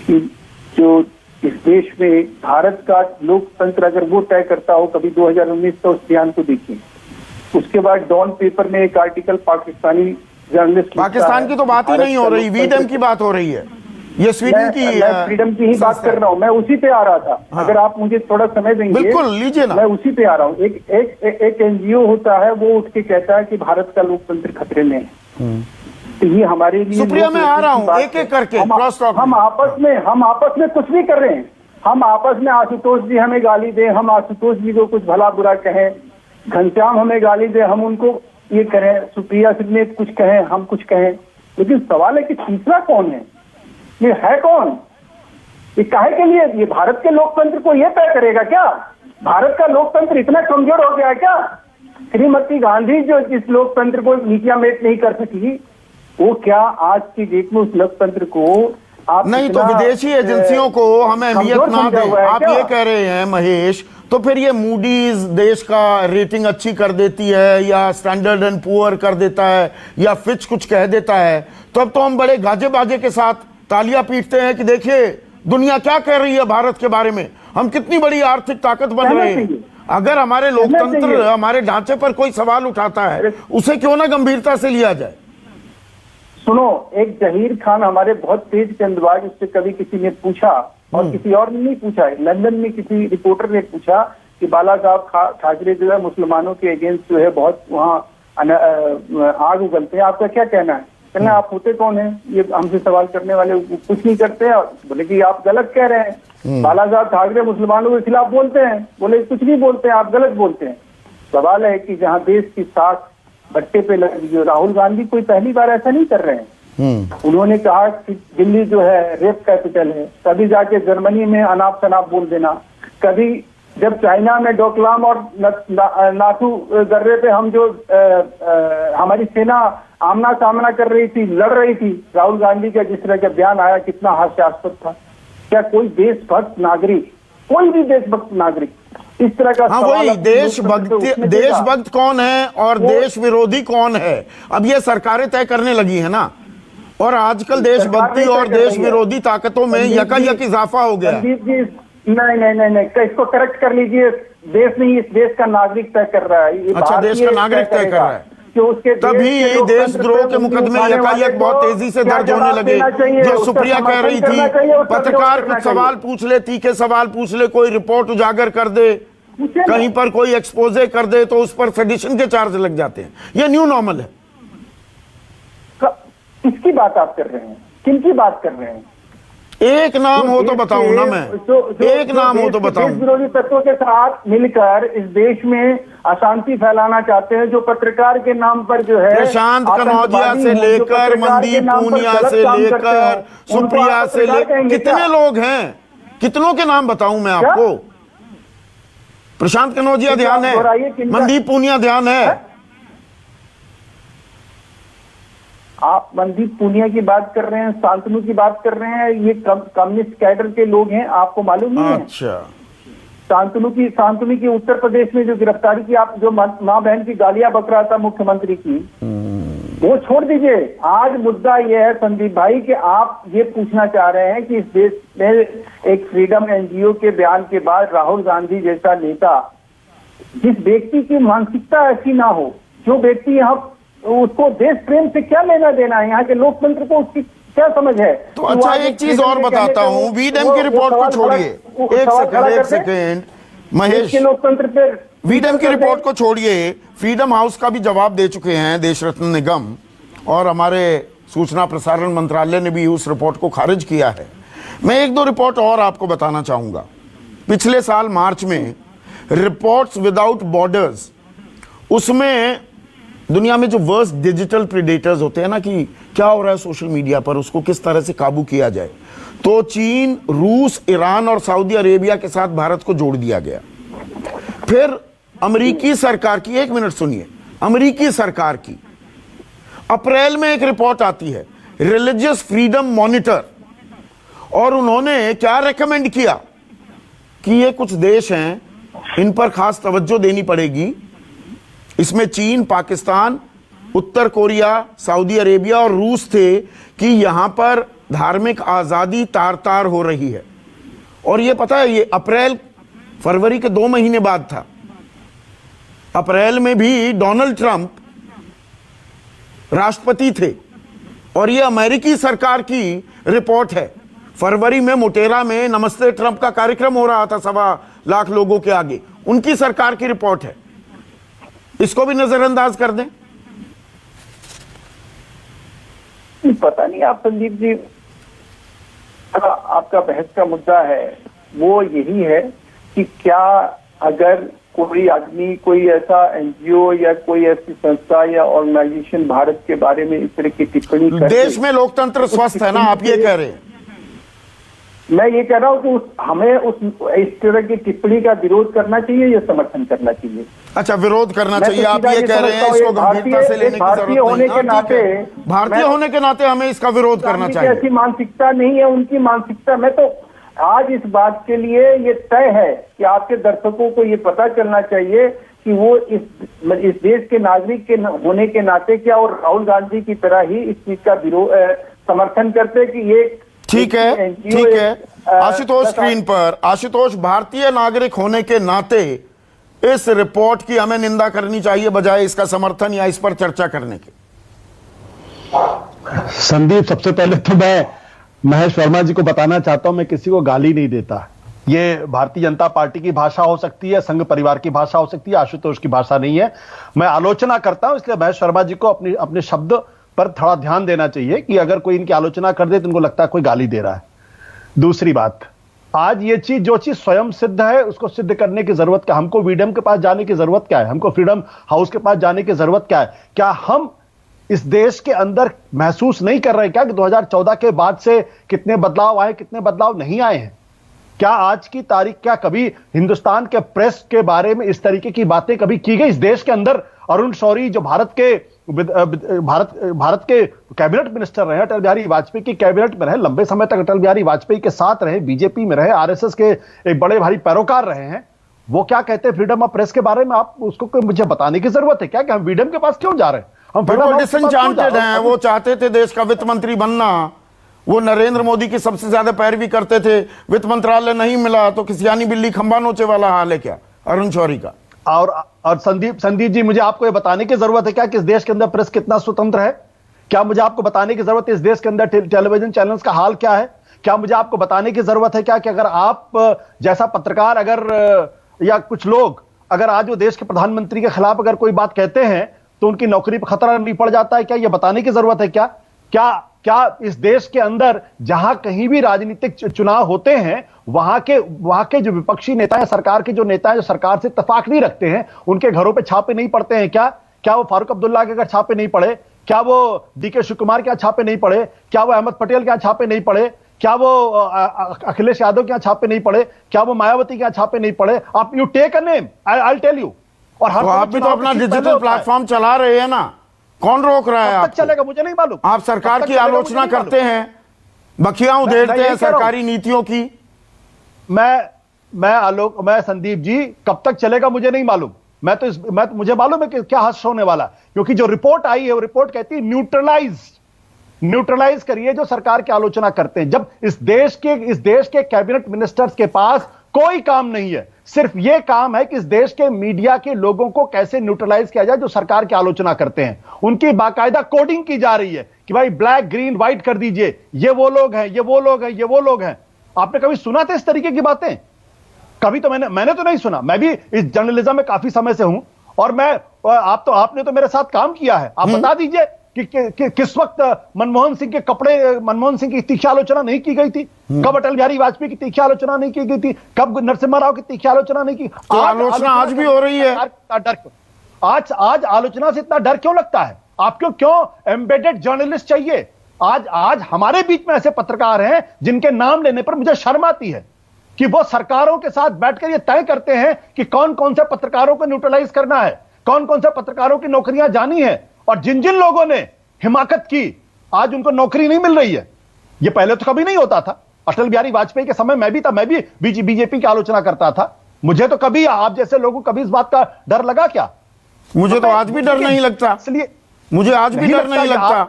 कि जो इस देश में भारत का लोकतंत्र अगर वो तय करता हो, कभी 2019 का उस बयान को देखिए। उसके बाद डॉन पेपर में एक आर्टिकल पाकिस्तानी जर्नलिस्ट, पाकिस्तान की तो बात ही नहीं हो रही, वीडम की बात हो रही है, ये स्वीडन की। मैं फ्रीडम की ही बात कर रहा हूँ, मैं उसी पे आ रहा था। हाँ। अगर आप मुझे थोड़ा समय देंगे, बिल्कुल लीजिए ना, मैं उसी पे आ रहा हूँ। एक एनजीओ होता है, वो उठ के कहता है कि भारत का लोकतंत्र खतरे में है। तो ये हमारे लिए, सुप्रिया मैं आ रहा हूँ एक एक करके, हम आपस में कुछ भी कर रहे हैं। हम आपस में, आशुतोष जी हमें गाली दे, हम आशुतोष जी को कुछ भला बुरा कहें, घनश्याम हमें गाली दे, हम उनको ये करें, सुप्रिया ने कुछ कहें, हम कुछ कहें। लेकिन सवाल है कि तीसरा कौन है? ये है कौन? ये काहे के लिए? ये भारत के लोकतंत्र को ये तय करेगा क्या? भारत का लोकतंत्र इतना कमजोर हो गया है क्या? श्रीमती गांधी जो इस लोकतंत्र को नीचा मेट नहीं कर सकी, वो क्या आज की डेट में उस लोकतंत्र को आप नहीं तो विदेशी एजेंसियों को हमें अहमियत ना दे, आप ये कह रहे हैं महेश, तो फिर ये मूडीज देश का रेटिंग अच्छी कर देती है, या स्टैंडर्ड एंड पुअर कर देता है, या फिच कुछ कह देता है, तो अब तो हम बड़े गाजे बाजे के साथ तालियां पीटते हैं कि देखिए दुनिया क्या कह रही है भारत के बारे में, हम कितनी बड़ी आर्थिक ताकत बन रहे हैं। अगर हमारे लोकतंत्र, हमारे ढांचे पर कोई सवाल उठाता है, उसे क्यों ना गंभीरता से लिया जाए। सुनो, एक जहीर खान हमारे बहुत तेज गेंदबाज, उससे कभी किसी ने पूछा और किसी और ने नहीं पूछा, लंदन में किसी रिपोर्टर ने पूछा कि बाला साहब ठाकरे जो है मुसलमानों के अगेंस्ट जो है बहुत वहाँ आग उगलते हैं, आपका क्या कहना है? कहना आप होते कौन है ये हमसे सवाल करने वाले? कुछ नहीं करते हैं। बोले कि आप गलत कह रहे हैं, बाला साहब ठाकरे मुसलमानों के खिलाफ बोलते हैं। बोले कुछ नहीं बोलते हैं, आप गलत बोलते हैं। सवाल है कि जहाँ देश की साख बट्टे पे लगी हो, राहुल गांधी कोई पहली बार ऐसा नहीं कर रहे हैं। उन्होंने कहा कि दिल्ली जो है रेप कैपिटल है, कभी जाके जर्मनी में अनाप शनाप बोल देना, कभी जब चाइना में डोकलाम और नाथू दर्रे पे हम जो हमारी सेना आमना सामना कर रही थी, लड़ रही थी, राहुल गांधी का जिस तरह का बयान आया कितना हास्यास्पद था। क्या कोई देशभक्त नागरिक, कोई भी देशभक्त नागरिक इस तरह का? हाँ, वही देशभक्त कौन है और देश विरोधी कौन है, अब ये सरकारें तय करने लगी है ना। और आजकल देशभक्ति और देश विरोधी ताकतों में यकायक इजाफा हो गया। संदीप जी, नहीं, इसको करेक्ट कर लीजिए। देश नहीं, इस देश का नागरिक तय कर रहा है। अच्छा, देश का नागरिक तय कर रहा है, तभी देशद्रोह के मुकदमे यकायक बहुत तेजी से दर्ज होने लगे। जो सुप्रिया कह रही थी, पत्रकार कुछ सवाल पूछ ले, तीखे सवाल पूछ ले, कोई रिपोर्ट उजागर कर दे, कहीं पर कोई एक्सपोजे कर दे, तो उस पर सेडिशन के चार्ज लग जाते हैं। ये न्यू नॉर्मल है। किसकी बात आप कर रहे हैं? किनकी बात कर रहे हैं? एक नाम हो तो बताऊं ना मैं, एक नाम हो तो बताऊं। विरोधी तत्वों के साथ मिलकर इस देश में अशांति फैलाना चाहते हैं, जो पत्रकार के नाम पर जो है प्रशांत कनौजिया से लेकर मनदीप पूनिया से लेकर सुप्रिया से लेकर कितने लोग हैं, कितनों के नाम बताऊं मैं आपको? प्रशांत कनौजिया ध्यान है, मनदीप पूनिया ध्यान है। आप मनदीप पूनिया की बात कर रहे हैं, शांतनु की बात कर रहे हैं, ये कम्युनिस्ट कैडर के लोग हैं, आपको मालूम नहीं है? अच्छा, शांतनु की उत्तर प्रदेश में जो गिरफ्तारी की, आप जो माँ बहन की गालियां बक रहा था मुख्यमंत्री की, वो छोड़ दीजिए। आज मुद्दा ये है संदीप भाई कि आप ये पूछना चाह रहे हैं कि इस देश में एक फ्रीडम एनजीओ के बयान के बाद राहुल गांधी जैसा नेता जिस व्यक्ति की मानसिकता ऐसी ना हो, जो व्यक्ति यहाँ, उसको देश प्रेम से क्या लेना देना है, यहाँ के लोकतंत्र को उसकी क्या समझ है? तो अच्छा, एक चीज और बताता हूं, वीडम की रिपोर्ट को छोड़िए, एक सेकेंड महेश, के लोकतंत्र पे वीडम की रिपोर्ट को छोड़िए, फ्रीडम हाउस का भी जवाब दे चुके हैं देश रत्न निगम, और हमारे सूचना प्रसारण मंत्रालय ने भी उस रिपोर्ट को खारिज किया है। मैं एक दो रिपोर्ट और आपको बताना चाहूंगा। पिछले साल मार्च में रिपोर्ट्स विदाउट बॉर्डर्स, उसमें दुनिया में जो वर्स्ट डिजिटल प्रेडेटर्स होते हैं ना, कि क्या हो रहा है सोशल मीडिया पर, उसको किस तरह से काबू किया जाए, तो चीन, रूस, ईरान और सऊदी अरेबिया के साथ भारत को जोड़ दिया गया। फिर अमेरिकी सरकार की, एक मिनट सुनिए, अमेरिकी सरकार की अप्रैल में एक रिपोर्ट आती है, रिलीजियस फ्रीडम मॉनिटर, और उन्होंने क्या रेकमेंड किया कि ये कुछ देश हैं, इन पर खास तवज्जो देनी पड़ेगी। इसमें चीन, पाकिस्तान, उत्तर कोरिया, सऊदी अरेबिया और रूस थे, कि यहां पर धार्मिक आजादी तार तार हो रही है। और ये पता है, ये अप्रैल फरवरी के 2 महीने बाद था। अप्रैल में भी डोनाल्ड ट्रंप राष्ट्रपति थे, और ये अमेरिकी सरकार की रिपोर्ट है। फरवरी में मोटेरा में नमस्ते ट्रंप का कार्यक्रम हो रहा था 1.25 लाख लोगों के आगे, उनकी सरकार की रिपोर्ट है। इसको भी नजरअंदाज कर दें? पता नहीं, आप संदीप जी, आपका बहस का मुद्दा है वो यही है कि क्या अगर कोई आदमी, कोई ऐसा एनजीओ या कोई ऐसी संस्था या ऑर्गेनाइजेशन भारत के बारे में इस तरह की टिप्पणी करे, देश में लोकतंत्र स्वस्थ है ना, आप ये कह रहे हैं? मैं ये कह रहा हूँ कि हमें इस तरह की टिप्पणी का विरोध करना चाहिए या समर्थन करना चाहिए? अच्छा, विरोध करना चाहिए, आप ये कह रहे हैं। इसको गंभीरता से लेने की जरूरत नहीं। भारतीय होने के नाते हमें इसका विरोध करना चाहिए। ऐसी मानसिकता नहीं है उनकी मानसिकता। मैं तो आज इस बात के लिए ये तय है कि आपके दर्शकों को ये पता चलना चाहिए कि वो इस देश के नागरिक के होने के नाते क्या, और राहुल गांधी की तरह ही इस चीज का विरोध समर्थन करते कि ये ठीक है, ठीक है। आशुतोष स्क्रीन पर, आशुतोष, भारतीय नागरिक होने के नाते इस रिपोर्ट की हमें निंदा करनी चाहिए बजाय इसका समर्थन या इस पर चर्चा करने के? संदीप, सबसे पहले तो मैं महेश वर्मा जी को बताना चाहता हूं, मैं किसी को गाली नहीं देता। ये भारतीय जनता पार्टी की भाषा हो सकती है, संघ परिवार की भाषा हो सकती है, आशुतोष की भाषा नहीं है। मैं आलोचना करता हूं, इसलिए महेश वर्मा जी को अपने शब्द पर थोड़ा ध्यान देना चाहिए कि अगर कोई इनकी आलोचना कर दे तो उनको लगता है कोई गाली दे रहा है। दूसरी बात, आज ये चीज, जो चीज स्वयं सिद्ध है उसको सिद्ध करने की जरूरत क्या? हमको वीडम के पास जाने की जरूरत क्या है? हमको फ्रीडम हाउस के पास जाने की जरूरत क्या है? क्या हम इस देश के अंदर महसूस नहीं कर रहे क्या कि 2014 के बाद से कितने बदलाव आए, कितने बदलाव नहीं आए हैं? क्या आज की तारीख, क्या कभी हिंदुस्तान के प्रेस के बारे में इस तरीके की बातें कभी की गई इस देश के अंदर? अरुण शौरी जो भारत के कैबिनेट मिनिस्टर रहे, अटल बिहारी वाजपेयी की कैबिनेट में रहे, लंबे समय तक अटल बिहारी वाजपेयी के साथ रहे, बीजेपी में रहे, आरएसएस के एक बड़े भारी पैरोकार रहे हैं, वो क्या कहते हैं फ्रीडम ऑफ प्रेस के बारे में? आप उसको मुझे बताने की जरूरत है क्या कि हम फ्रीडम के पास क्यों जा रहे हैं? हम डिसएन्चांटेड हैं। वो चाहते थे देश का वित्त मंत्री बनना, वो नरेंद्र मोदी की सबसे ज्यादा पैरवी करते थे, वित्त मंत्रालय नहीं मिला तो किसियानी बिल्ली खंबा नोचे वाला हाल है क्या अरुण शौरी का? और संदीप जी, मुझे आपको ये बताने की जरूरत है क्या कि इस देश के अंदर प्रेस कितना स्वतंत्र है? क्या मुझे आपको बताने की जरूरत है इस देश के अंदर टेलीविजन चैनल्स का हाल क्या है? क्या मुझे आपको बताने की जरूरत है क्या कि अगर आप जैसा पत्रकार, अगर या कुछ लोग अगर आज वो देश के प्रधानमंत्री के खिलाफ अगर कोई बात कहते हैं तो उनकी नौकरी पर खतरा नहीं पड़ जाता है क्या? ये बताने की जरूरत है क्या? क्या इस देश के अंदर जहां कहीं भी राजनीतिक चुनाव होते हैं, वहां के जो विपक्षी नेता हैं, सरकार के जो नेता हैं, जो सरकार से इत्तेफाक नहीं रखते हैं, उनके घरों पे छापे नहीं पड़ते हैं क्या? क्या वो फारूक अब्दुल्ला के अगर छापे नहीं पड़े? क्या वो डीके शिव कुमार के यहाँ छापे नहीं पड़े? क्या वो अहमद पटेल के यहाँ छापे नहीं पड़े? क्या वो अखिलेश यादव के यहाँ छापे नहीं पड़े? क्या वो मायावती के यहाँ छापे नहीं पड़े? आप you take a name, I tell you. और आप भी तो अपना डिजिटल प्लेटफॉर्म चला रहे हैं ना, कौन रोक रहा है? आप चलेगा मुझे नहीं मालूम। आप सरकार की आलोचना करते हैं, बखियां उधेड़ते हैं सरकारी नीतियों की। मैं संदीप जी, कब तक चलेगा मुझे नहीं मालूम। मुझे मालूम है कि क्या हश्र होने वाला, क्योंकि जो रिपोर्ट आई है वो रिपोर्ट कहती है न्यूट्रलाइज करिए जो सरकार की आलोचना करते हैं। जब इस देश के कैबिनेट मिनिस्टर्स के पास कोई काम नहीं है। सिर्फ यह काम है कि इस देश के मीडिया के लोगों को कैसे न्यूट्रलाइज किया जाए जो सरकार की आलोचना करते हैं। उनकी बाकायदा कोडिंग की जा रही है कि भाई ब्लैक ग्रीन व्हाइट कर दीजिए, ये वो लोग हैं, ये वो लोग हैं, ये वो लोग हैं। आपने कभी सुना था इस तरीके की बातें? कभी तो मैंने तो नहीं सुना। मैं भी इस जर्नलिज्म में काफी समय से हूं और आपने तो मेरे साथ काम किया है। आप बता दीजिए कि किस वक्त मनमोहन सिंह की तीखी आलोचना नहीं की गई थी, कब अटल बिहारी वाजपेयी की तीखी आलोचना नहीं की गई थी, कब नरसिम्हा राव की तीखी आलोचना नहीं की। तो आलोचना आज भी हो रही है। आज आलोचना से इतना डर क्यों लगता है आपको? क्यों एम्बेडेड जर्नलिस्ट चाहिए? आज हमारे बीच में ऐसे पत्रकार हैं जिनके नाम लेने पर मुझे शर्म आती है कि वो सरकारों के साथ बैठकर ये तय करते हैं कि कौन कौन से पत्रकारों को न्यूट्रलाइज करना है, कौन कौन से पत्रकारों की नौकरियां जानी है, और जिन जिन लोगों ने हिमाकत की आज उनको नौकरी नहीं मिल रही है। ये पहले तो कभी नहीं होता था। अटल बिहारी वाजपेयी के समय मैं भी था, मैं भी बीजेपी की आलोचना करता था। मुझे तो कभी आप जैसे लोगों को कभी इस बात का डर लगा क्या? मुझे तो आज भी डर नहीं लगता। इसलिए मुझे आज भी डर नहीं लगता।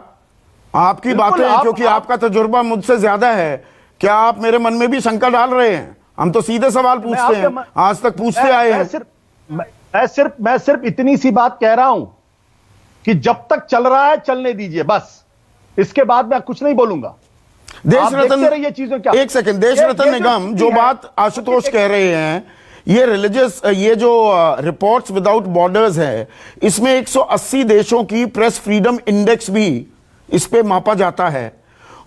आपकी बातें, क्योंकि आपका तजुर्बा मुझसे ज्यादा है, क्या आप मेरे मन में भी शंका डाल रहे हैं? हम तो सीधे सवाल पूछते हैं, आज तक पूछते आए हैं। मैं सिर्फ इतनी सी बात कह रहा हूं कि जब तक चल रहा है चलने दीजिए, बस। इसके बाद मैं कुछ नहीं बोलूंगा। देश रत्न, ये चीजें क्या, एक सेकंड, देश रत्न निगम, जो बात आशुतोष कह रहे हैं, ये रिलीजियस, ये जो रिपोर्ट्स विदाउट बॉर्डर्स है, इसमें 180 देशों की प्रेस फ्रीडम इंडेक्स भी इस पे मापा जाता है,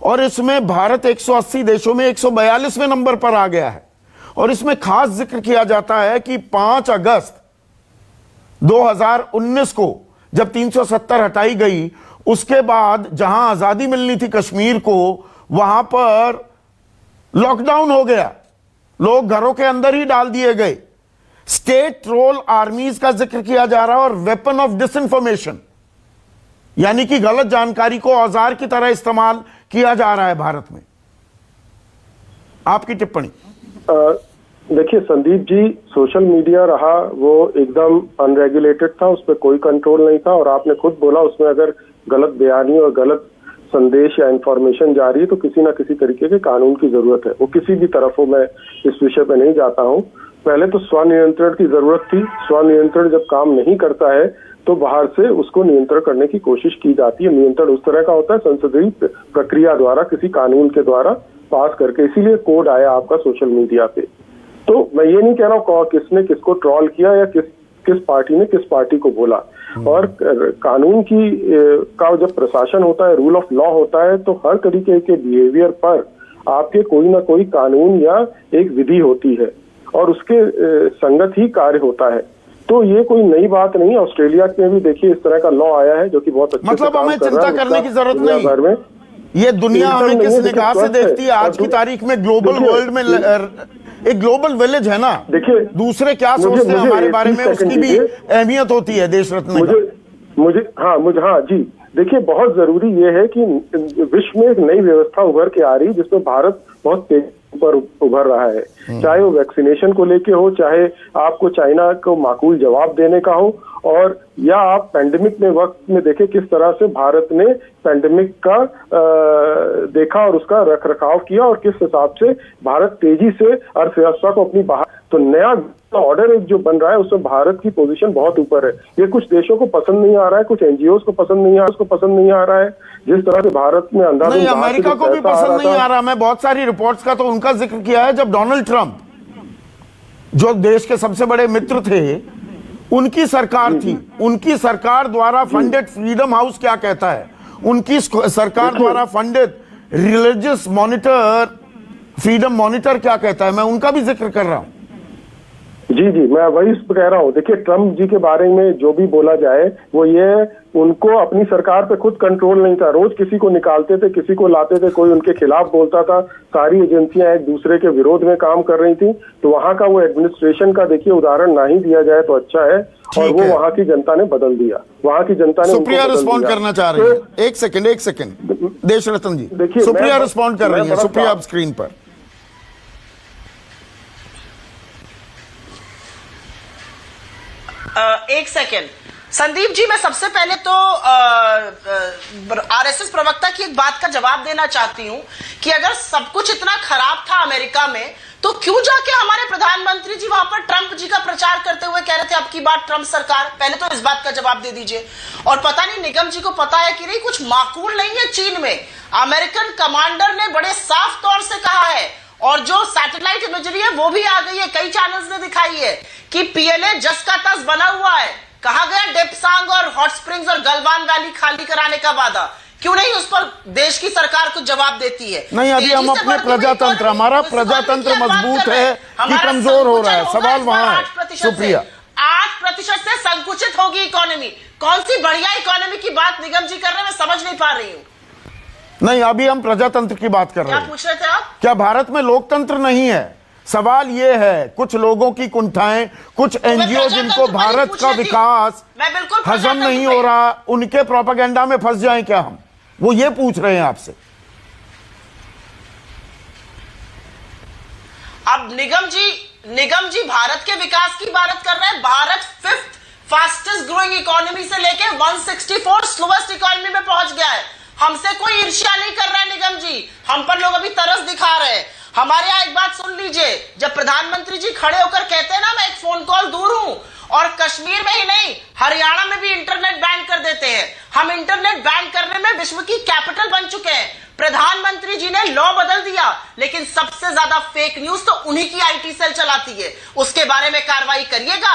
और इसमें भारत 180 देशों में 142वें नंबर पर आ गया है। और इसमें खास जिक्र किया जाता है कि 5 अगस्त 2019 को जब 370 हटाई गई, उसके बाद जहां आजादी मिलनी थी कश्मीर को, वहां पर लॉकडाउन हो गया, लोग घरों के अंदर ही डाल दिए गए। स्टेट रोल आर्मीज का जिक्र किया जा रहा है, और वेपन ऑफ डिसइंफॉर्मेशन, यानी कि गलत जानकारी को औजार की तरह इस्तेमाल किया जा रहा है भारत में। आपकी टिप्पणी? देखिए संदीप जी, सोशल मीडिया रहा वो एकदम अनरेगुलेटेड था, उस पर कोई कंट्रोल नहीं था, और आपने खुद बोला उसमें अगर गलत बयानी और गलत संदेश या इंफॉर्मेशन जा रही है तो किसी ना किसी तरीके के कानून की जरूरत है। वो किसी भी तरफ हो, मैं इस विषय पे नहीं जाता हूँ। पहले तो स्वनियंत्रण की जरूरत थी। स्वनियंत्रण जब काम नहीं करता है तो बाहर से उसको नियंत्रण करने की कोशिश की जाती है। नियंत्रण उस तरह का होता है संसदीय प्रक्रिया द्वारा, किसी कानून के द्वारा पास करके, इसीलिए कोड आया आपका सोशल मीडिया पे। तो मैं ये नहीं कह रहा हूँ किसने किसको ट्रोल किया या किस पार्टी ने किस पार्टी को बोला। और कानून की का जब प्रशासन होता है, रूल ऑफ लॉ होता है, तो हर तरीके के बिहेवियर पर आपके कोई ना कोई कानून या एक विधि होती है और उसके संगत ही कार्य होता है। तो ये कोई नई बात नहीं है। ऑस्ट्रेलिया में भी देखिए इस तरह का लॉ आया है जो कि बहुत अच्छे मतलब हमें चिंता करने की जरूरत नहीं। भर में ये दुनिया हमें किस निगाह से देखती है आज की तारीख में? ग्लोबल वर्ल्ड में एक ग्लोबल विलेज है ना, देखिए दूसरे क्या सोचते हैं हमारे बारे में, उसकी भी अहमियत होती है देश रत्न। मुझे हाँ जी, देखिए बहुत जरूरी ये है कि विश्व में एक नई व्यवस्था उभर के आ रही है जिसमें भारत बहुत तेजी पर उभर रहा है। चाहे वो वैक्सीनेशन को लेके हो, चाहे आपको चाइना को माकूल जवाब देने का हो, और या आप पैंडेमिक में वक्त में देखें किस तरह से भारत ने पैंडेमिक का देखा और उसका रखरखाव किया, और किस हिसाब से भारत तेजी से अर्थव्यवस्था को अपनी बाहर, तो नया ऑर्डर एक जो बन रहा है उसमें भारत की पोजीशन बहुत ऊपर है। ये कुछ देशों को पसंद नहीं आ रहा है, कुछ एनजीओ को पसंद नहीं आ रहा है, जिस तरह से भारत में अंदाजा अमेरिका को भी पसंद नहीं आ रहा। मैं बहुत सारी रिपोर्ट्स का तो उनका जिक्र किया है, जब डोनाल्ड ट्रंप जो देश के सबसे बड़े मित्र थे, उनकी सरकार थी, उनकी सरकार द्वारा फंडेड फ्रीडम हाउस क्या कहता है, उनकी सरकार द्वारा funded religious monitor, freedom monitor क्या कहता है, मैं उनका भी जिक्र कर रहा हूं। जी, मैं वही कह रहा हूँ। देखिए ट्रंप जी के बारे में जो भी बोला जाए वो ये, उनको अपनी सरकार पे खुद कंट्रोल नहीं था। रोज किसी को निकालते थे, किसी को लाते थे, कोई उनके खिलाफ बोलता था। सारी एजेंसियां एक दूसरे के विरोध में काम कर रही थी। तो वहां का वो एडमिनिस्ट्रेशन का देखिए उदाहरण ना ही दिया जाए तो अच्छा है। और वो वहां की जनता ने बदल दिया, वहां की जनता ने। सुप्रिया रिस्पॉन्ड करना चाह रही है। एक सेकंड देश रत्न जी, देखिए सुप्रिया रिस्पॉन्ड कर रही है। सुप्रिया आप स्क्रीन पर। एक सेकेंड संदीप जी, मैं सबसे पहले तो आरएसएस प्रवक्ता की एक बात का जवाब देना चाहती हूं कि अगर सब कुछ इतना खराब था अमेरिका में तो क्यों जाके हमारे प्रधानमंत्री जी वहां पर ट्रंप जी का प्रचार करते हुए कह रहे थे अब की बात ट्रंप सरकार? पहले तो इस बात का जवाब दे दीजिए। और पता नहीं निगम जी को पता है कि नहीं, कुछ माकूल नहीं है चीन में। अमेरिकन कमांडर ने बड़े साफ तौर से कहा है, और जो सैटेलाइट इमेजरी है वो भी आ गई है, कई चैनल्स ने दिखाई है कि पीएलए जस का तस बना हुआ है। कहा गया डेप्सांग और हॉट स्प्रिंग्स और गलवान वैली खाली कराने का वादा, क्यों नहीं उस पर देश की सरकार कुछ जवाब देती है? नहीं, अभी हम अपने प्रजातंत्र, हमारा प्रजातंत्र मजबूत है कि कमजोर हो रहा है, सवाल वहां है। सुप्रिया, 8% से संकुचित होगी इकोनॉमी। कौन सी बढ़िया इकोनॉमी की बात निगम जी कर रहे हैं, मैं समझ नहीं पा रही हूं। नहीं, अभी हम प्रजातंत्र की बात कर रहे हैं। क्या पूछ रहे थे आप? क्या भारत में लोकतंत्र नहीं है? सवाल यह है, कुछ लोगों की कुंठाएं, कुछ एनजीओ जिनको भारत का विकास हजम नहीं हो रहा, उनके प्रोपेगेंडा में फंस जाएं क्या हम? वो ये पूछ रहे हैं आपसे। अब निगम जी भारत के विकास की बात कर रहे हैं। Bharat 5th fastest growing economy से लेके 164 स्लोवेस्ट इकोनॉमी में पहुंच गया है। हमसे कोई ईर्ष्या नहीं कर रहा है निगम जी, हम पर लोग अभी तरस दिखा रहे हैं। हमारे यहां एक बात सुन लीजिए, जब प्रधानमंत्री जी खड़े होकर कहते हैं ना मैं एक फोन कॉल दूर हूं, और कश्मीर में ही नहीं हरियाणा में भी इंटरनेट बैन कर देते हैं। हम इंटरनेट बैन करने में विश्व की कैपिटल बन चुके हैं। प्रधानमंत्री जी ने लॉ बदल दिया, लेकिन सबसे ज्यादा फेक न्यूज तो उन्हीं की आईटी सेल चलाती है। उसके बारे में कार्रवाई करिएगा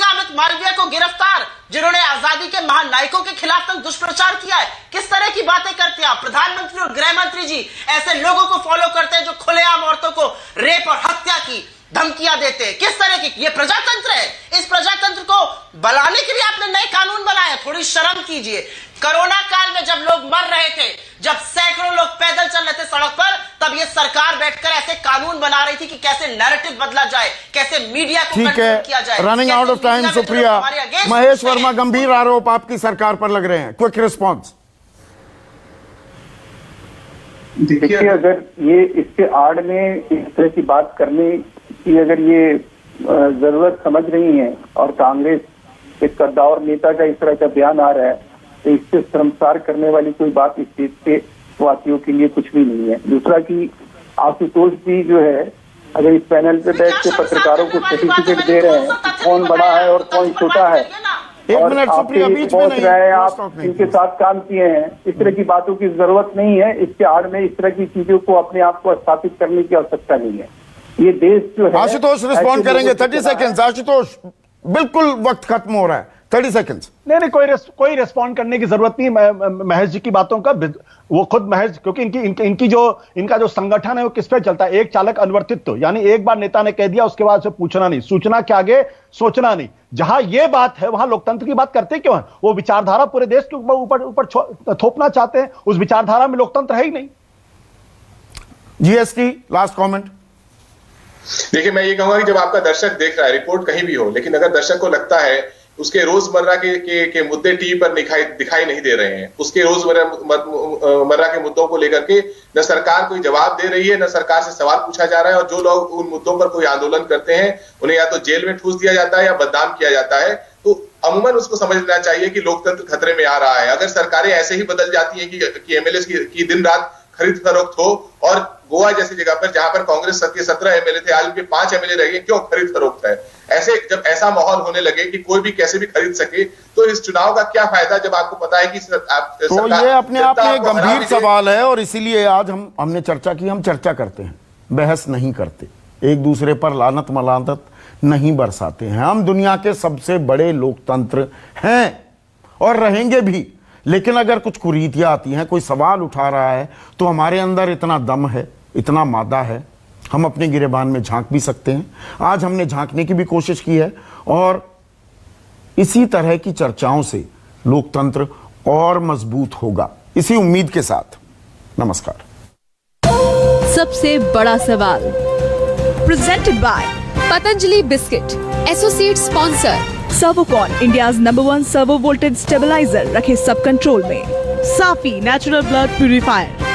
अमित मालवीय को गिरफ्तार, जिन्होंने आजादी के महानायकों के खिलाफ तक दुष्प्रचार किया है। किस तरह की बातें करते हैं आप? प्रधानमंत्री और गृह मंत्री जी ऐसे लोगों को फॉलो करते हैं जो खुलेआम औरतों को रेप और हत्या की धमकियां देते हैं। किस तरह की ये प्रजातंत्र है? इस प्रजातंत्र को बनाने के लिए आपने नए कानून बनाए, थोड़ी शर्म कीजिए। कोरोना काल में जब लोग मर रहे थे, जब सैकड़ों लोग पैदल चल रहे थे सड़क पर, तब ये सरकार बैठकर ऐसे कानून बना रही थी कि कैसे नैरेटिव बदला जाए, कैसे मीडिया को कंट्रोल किया जाए। Running out of time. Supriya, Mahesh Verma, गंभीर आरोप आपकी सरकार पर लग रहे हैं, क्विक रिस्पॉन्स। देखिए, अगर ये इसके आड़ में इस तरह की बात करने की अगर ये जरूरत समझ रही है, और कांग्रेस एक कद्दावर नेता का इस तरह का बयान आ रहा है, तो इससे शर्मसार करने वाली कोई बात इस देश के वासियों के लिए कुछ भी नहीं है। दूसरा कि आशुतोष जी जो है, अगर इस पैनल पे बैठ के पत्रकारों को सर्टिफिकेट दे रहे हैं कि कौन बड़ा है और कौन छोटा है, और आप पहुंच रहे हैं, आप इनके साथ काम किए हैं, इस तरह की बातों की जरूरत नहीं है। इसके आड़ में इस तरह की चीजों को अपने आप को स्थापित करने की आवश्यकता नहीं है। ये देश जो है, आशुतोष रिस्पॉन्ड करेंगे। 30 सेकंड्स। आशुतोष, बिल्कुल वक्त खत्म हो रहा है, 30 सेकंड्स। नहीं, कोई रिस्पॉन्ड करने की जरूरत नहीं महेश जी की बातों का। वो खुद महेश, क्योंकि इनका जो संगठन है वो किस पे चलता है? एक चालक अनुवर्तित्व, यानी एक बार नेता ने कह दिया उसके बाद से पूछना नहीं, सूचना के आगे सोचना नहीं। जहां ये बात है वहां लोकतंत्र की बात करते क्यों है? वो विचारधारा पूरे देश के ऊपर थोपना चाहते हैं, उस विचारधारा में लोकतंत्र है ही नहीं। GST, last comment. देखिए, मैं ये कहूंगा कि जब आपका दर्शक देख रहा है, रिपोर्ट कहीं भी हो, लेकिन अगर दर्शक को लगता है उसके रोजमर्रा के मुद्दे टीवी पर दिखाई नहीं दे रहे हैं, उसके रोजमर्रा के मुद्दों को लेकर के न सरकार कोई जवाब दे रही है, न सरकार से सवाल पूछा जा रहा है, और जो लोग उन मुद्दों पर कोई आंदोलन करते हैं उन्हें या तो जेल में ठूस दिया जाता है या बदनाम किया जाता है, तो अमूमन उसको समझ लेना चाहिए कि लोकतंत्र खतरे में आ रहा है। अगर सरकारें ऐसे ही बदल जाती हैं कि एमएलए की दिन रात खरीद फरोख्त हो, और गोवा जैसी जगह पर जहां पर कांग्रेस के 17 एमएलए थे, आज उनके 5 एमएलए रह गए, क्यों? खरीद फरोख्त है। ऐसे जब ऐसा माहौल होने लगे कि कोई भी कैसे भी खरीद सके, तो इस चुनाव का क्या फायदा जब आपको पता है कि तो ये अपने आप में गंभीर सवाल है, और इसीलिए आज हमने चर्चा की। हम चर्चा करते हैं, बहस नहीं करते, एक दूसरे पर लानत मलानत नहीं बरसाते हैं। हम दुनिया के सबसे बड़े लोकतंत्र हैं और रहेंगे भी, लेकिन अगर कुछ कुरीतियां आती हैं, कोई सवाल उठा रहा है, तो हमारे अंदर इतना दम है, इतना मादा है, हम अपने गिरेबान में झांक भी सकते हैं। आज हमने झांकने की भी कोशिश की है, और इसी तरह की चर्चाओं से लोकतंत्र और मजबूत होगा, इसी उम्मीद के साथ नमस्कार। सबसे बड़ा सवाल presented by Patanjali biscuit, associate sponsor Servokon, India's number 1 servo voltage stabilizer, रखे सब कंट्रोल में। साफी नेचुरल ब्लड प्यूरिफायर,